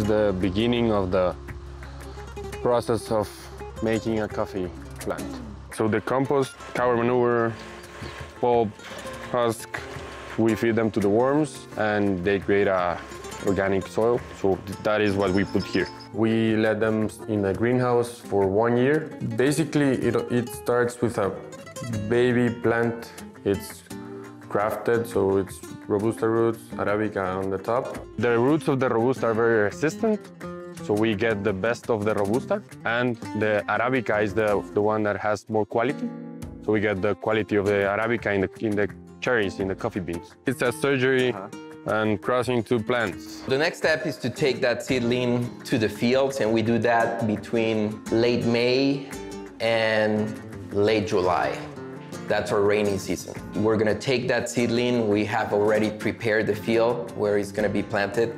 is the beginning of the process of making a coffee plant. So the compost, cow manure, pulp, husk, we feed them to the worms and they create a organic soil. So that is what we put here. We let them in a greenhouse for 1 year. Basically, it starts with a baby plant. It's grafted, so it's Robusta roots, Arabica on the top. The roots of the Robusta are very resistant, so we get the best of the Robusta. And the Arabica is the one that has more quality. So we get the quality of the Arabica in the cherries, in the coffee beans. It's a surgery and crossing two plants. The next step is to take that seedling to the fields, and we do that between late May and late July. That's our rainy season. We're gonna take that seedling. We have already prepared the field where it's gonna be planted.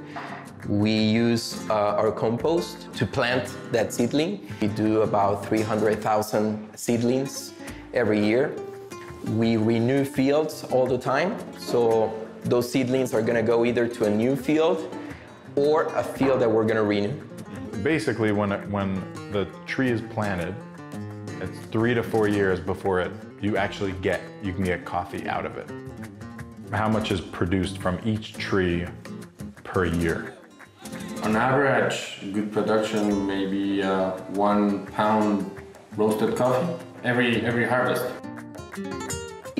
We use our compost to plant that seedling. We do about 300,000 seedlings every year. We renew fields all the time, so those seedlings are gonna go either to a new field or a field that we're gonna renew. Basically, when the tree is planted, it's 3 to 4 years before you can get coffee out of it. How much is produced from each tree per year? On average, good production, maybe 1 pound roasted coffee every harvest.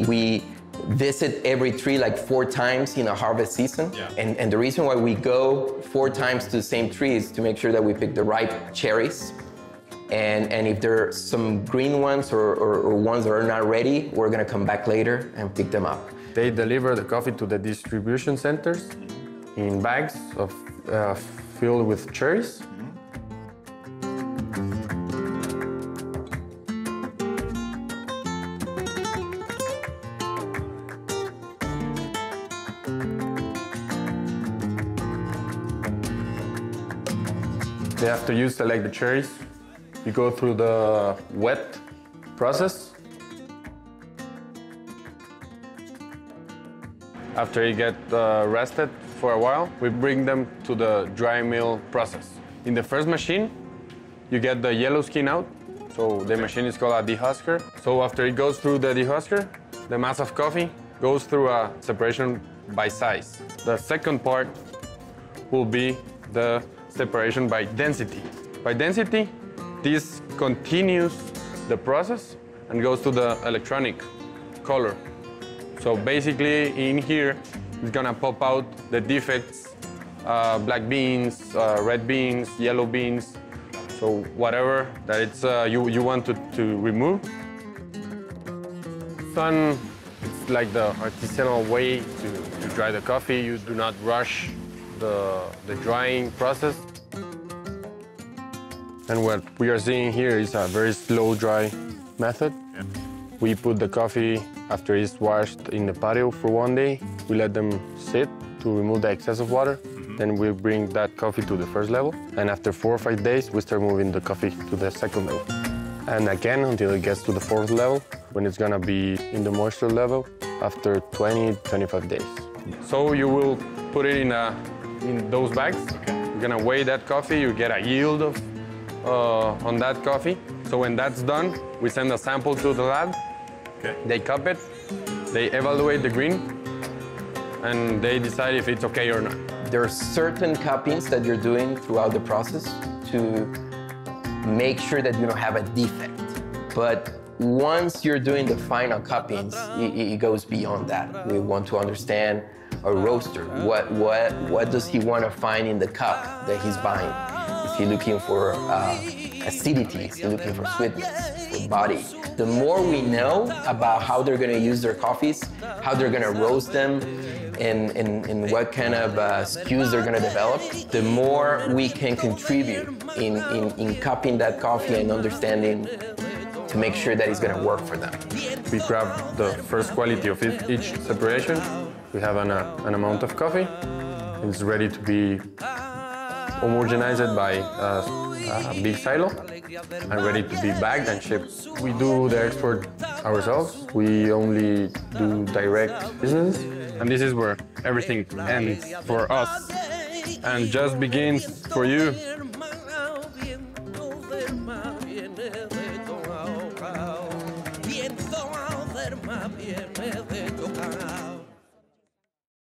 We visit every tree like 4 times in a harvest season. Yeah. And the reason why we go 4 times to the same tree is to make sure that we pick the ripe cherries. And if there are some green ones or ones that are not ready, we're gonna come back later and pick them up. They deliver the coffee to the distribution centers in bags filled with cherries. After you select the cherries, you go through the wet process. After you get rested for a while, we bring them to the dry mill process. In the first machine, you get the yellow skin out. So the machine is called a dehusker. So after it goes through the dehusker, the mass of coffee goes through a separation by size. The second part will be the separation by density. By density, this continues the process and goes to the electronic color. So basically in here, it's gonna pop out the defects, black beans, red beans, yellow beans, so whatever that it's you want to remove. Sun, it's like the artisanal way to dry the coffee. You do not rush the drying process. And what we are seeing here is a very slow dry method. Yeah. We put the coffee after it's washed in the patio for 1 day. We let them sit to remove the excess of water. Then we bring that coffee to the first level. And after 4 or 5 days, we start moving the coffee to the second level. And again, until it gets to the 4th level, when it's gonna be in the moisture level after 20, 25 days. So you will put it in those bags. Okay. You're gonna weigh that coffee, you get a yield of on that coffee. So when that's done, we send a sample to the lab. Okay. They cup it, they evaluate the green, and they decide if it's okay or not. There are certain cuppings that you're doing throughout the process to make sure that you don't have a defect. But once you're doing the final cuppings, it goes beyond that. We want to understand a roaster. What does he want to find in the cup that he's buying? Is he looking for acidity? Is he looking for sweetness, for body? The more we know about how they're going to use their coffees, how they're going to roast them, and what kind of SKUs they're going to develop, the more we can contribute in cupping that coffee and understanding to make sure that it's going to work for them. We grab the first quality of each separation. We have an amount of coffee. It's ready to be homogenized by a big silo and ready to be bagged and shipped. We do the export ourselves. We only do direct business. And this is where everything ends for us. and just begins for you.